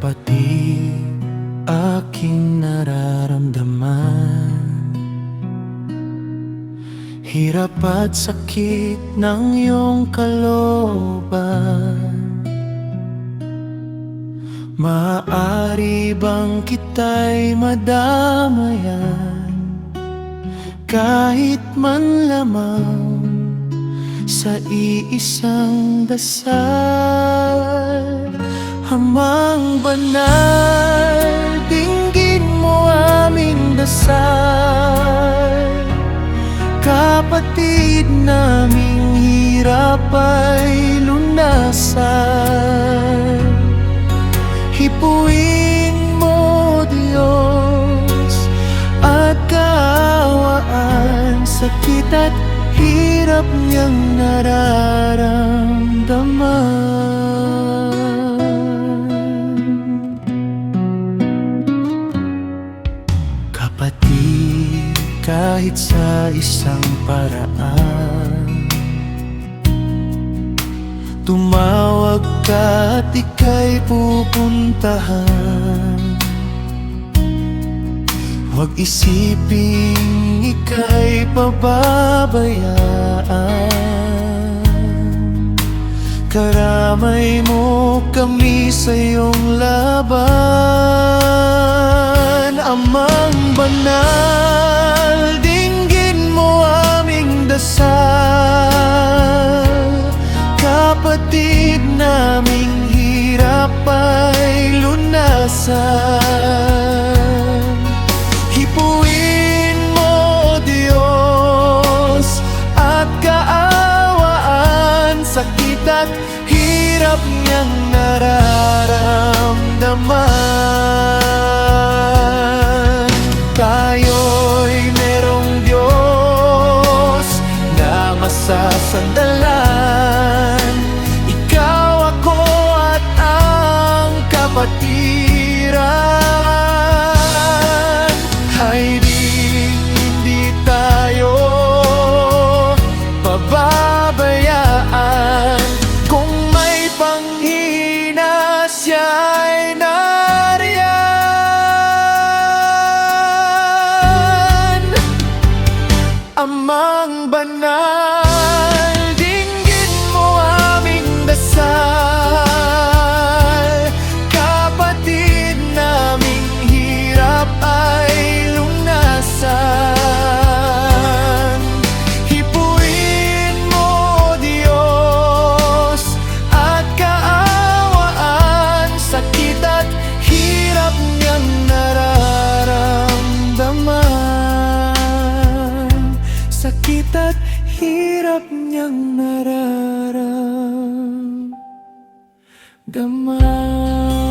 kapatid, aking nararamdaman. Hirap at sakit ng iyong kalooban. Maaari bang kita'y madamayan, kahit man lamang sa iisang dasal? Amang banal, dinggin mo aming dasal. Kapatid naming hirap ay lunasan. Hipuin mo, Diyos, at kaawaan, sakit at hirap niyang nararamdaman. Kapatid, kahit sa isang paraan, tumawag ka at ika'y pupuntahan. Huwag isiping ika'y pababayaan. Karamay mo kami sa iyong laban. Amang banal, dinggin mo aming dasal. Kapatid naming hirap ay lunasan. Hipuin mo, Diyos, at kaawaan, sakit at hirap niyang nararamdaman. Tayo'y merong Diyos na masasandalan. Ikaw, ako at ang kapatiran. Ay hindi tayo pababayaan. Kung may panghina, siya'y nariyan. Amang banal, dinggin mo aming dasal. Kapatid naming hirap ay lunasan. Hipuin mo, Diyos, at kaawaan, sakit at hirap niyang nararamdaman. Sakit at hirap niyang nararamdaman.